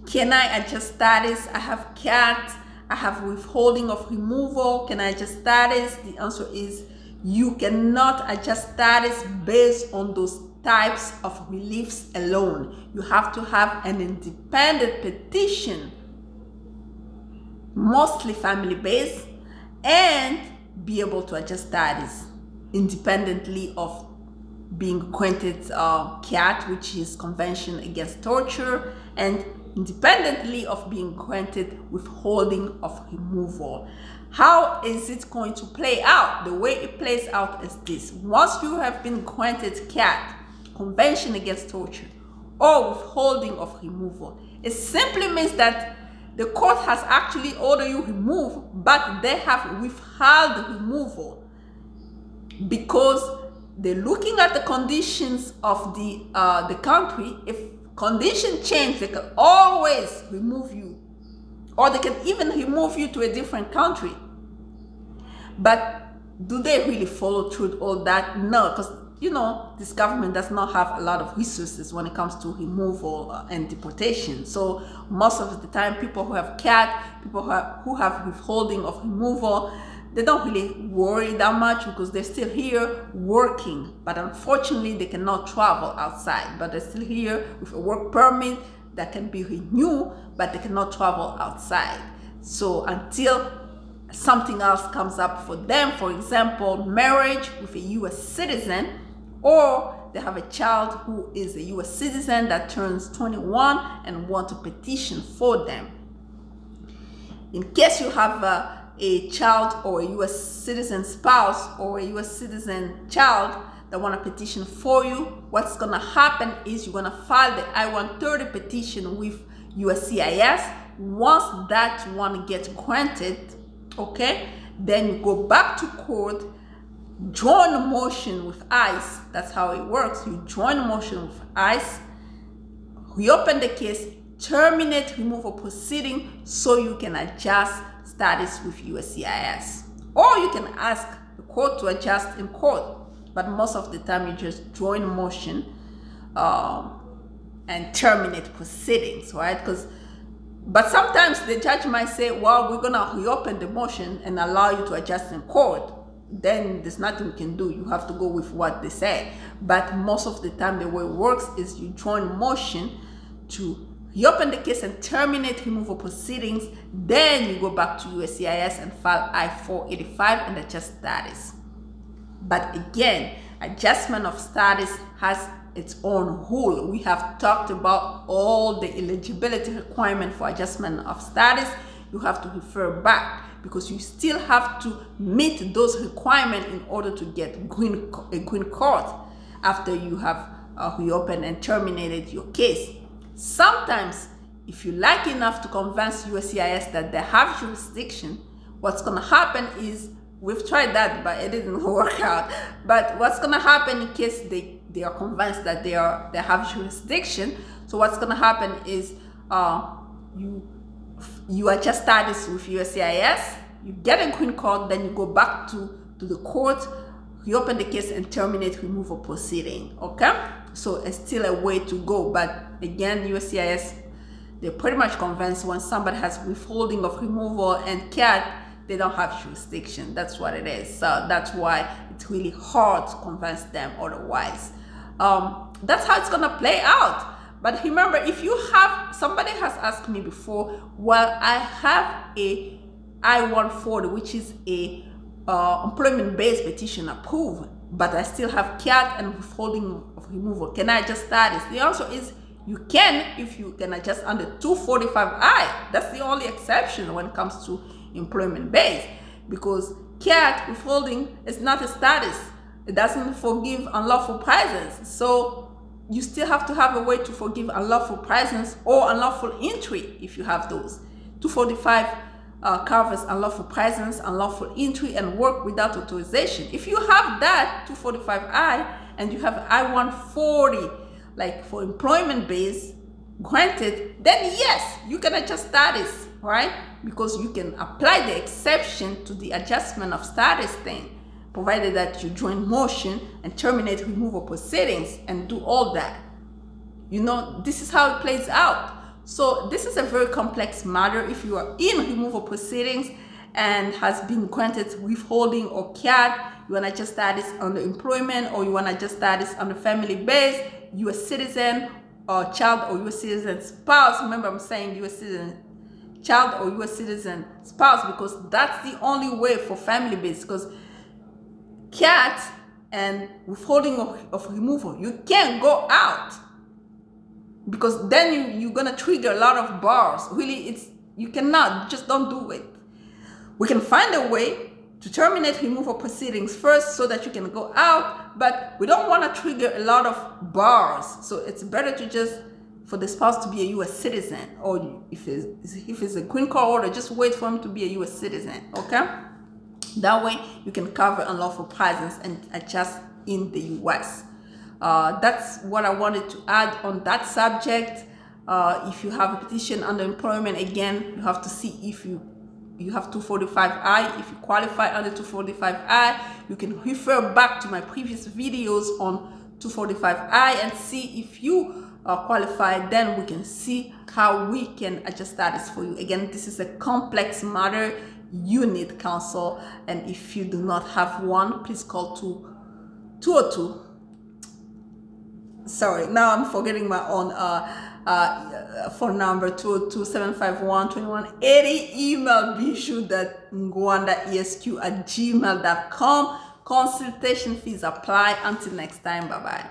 Can I adjust status? I have CAT, I have withholding of removal. Can I adjust status? The answer is you cannot adjust status based on those types of reliefs alone. You have to have an independent petition, mostly family-based, and be able to adjust status independently of being granted CAT, which is Convention Against Torture, and independently of being granted withholding of removal. How is it going to play out? The way it plays out is this. Once you have been granted CAT, Convention Against Torture, or withholding of removal, it simply means that the court has actually ordered you removed, but they have withheld removal because they're looking at the conditions of the country. If conditions change, they can always remove you, or they can even remove you to a different country. But do they really follow through all that? No, because you know this government does not have a lot of resources when it comes to removal and deportation. So most of the time, people who have CAT, people who have withholding of removal, they don't really worry that much because they're still here working. But unfortunately, they cannot travel outside. But they're still here with a work permit that can be renewed, but they cannot travel outside. So until something else comes up for them, for example, marriage with a U.S. citizen, or they have a child who is a U.S. citizen that turns 21 and want to petition for them. In case you have a child or a U.S. citizen spouse or a U.S. citizen child that want to petition for you, what's going to happen is you're going to file the I-130 petition with USCIS. Once that one gets granted, okay, then you go back to court, join a motion with ICE. That's how it works. You join a motion with ICE, reopen the case, terminate removal proceeding so you can adjust status with USCIS. Or you can ask the court to adjust in court. But most of the time you just join a motion and terminate proceedings, right? But sometimes the judge might say, well, we're going to reopen the motion and allow you to adjust in court. Then there's nothing you can do. You have to go with what they say. But most of the time, the way it works is you join a motion to reopen the case and terminate removal proceedings. Then you go back to USCIS and file I-485 and adjust status. But again, adjustment of status has its own rule. We have talked about all the eligibility requirement for adjustment of status. You have to refer back because you still have to meet those requirements in order to get a green card after you have reopened and terminated your case. Sometimes, if you're lucky enough to convince USCIS that they have jurisdiction, what's going to happen is, we've tried that, but it didn't work out. But what's going to happen in case they are convinced that they have jurisdiction? So what's going to happen is you adjust status with USCIS, you get a green card, then you go back to the court, reopen the case and terminate removal proceeding. Okay, so it's still a way to go. But again, USCIS, they're pretty much convinced when somebody has withholding of removal and CAT, they don't have jurisdiction. That's what it is. So that's why it's really hard to convince them otherwise. That's how it's gonna play out. But remember, if you have, somebody has asked me before, well, I have a I-140, which is a employment-based petition approved, but I still have CAT and withholding of removal. Can I adjust status? The answer is you can, if you can adjust under 245I. That's the only exception when it comes to employment-based, because CAT withholding is not a status. It doesn't forgive unlawful presence. So you still have to have a way to forgive unlawful presence or unlawful entry if you have those. 245 covers unlawful presence, unlawful entry, and work without authorization. If you have that 245I and you have I-140, like for employment-based granted, then yes, you can adjust status, right? Because you can apply the exception to the adjustment of status thing, provided that you join motion and terminate removal proceedings and do all that. You know, this is how it plays out. So this is a very complex matter. If you are in removal proceedings and has been granted withholding or CAT, you want to adjust status under employment, or you want to adjust status under family base, U.S. citizen or child, or U.S. citizen spouse. Remember, I'm saying U.S. citizen child or U.S. citizen spouse because that's the only way for family base, because CAT and withholding of removal, you can't go out, because then you're gonna trigger a lot of bars. Really, you cannot, just don't do it. We can find a way to terminate removal proceedings first so that you can go out, but we don't want to trigger a lot of bars. So it's better to just, for the spouse to be a U.S. citizen, or if it's a green card holder, just wait for him to be a U.S. citizen, okay? That way you can cover unlawful presence and adjust in the U.S. That's what I wanted to add on that subject. If you have a petition under employment, again, you have to see if you have 245I. If you qualify under 245I, you can refer back to my previous videos on 245I and see if you are qualified. Then we can see how we can adjust status for you. Again, this is a complex matter. You need counsel, and if you do not have one, please call 202. Sorry, now I'm forgetting my own phone number, 202-751-2180. Email Bijoux.ngwandaesq@gmail.com. Consultation fees apply. Until next time, bye bye.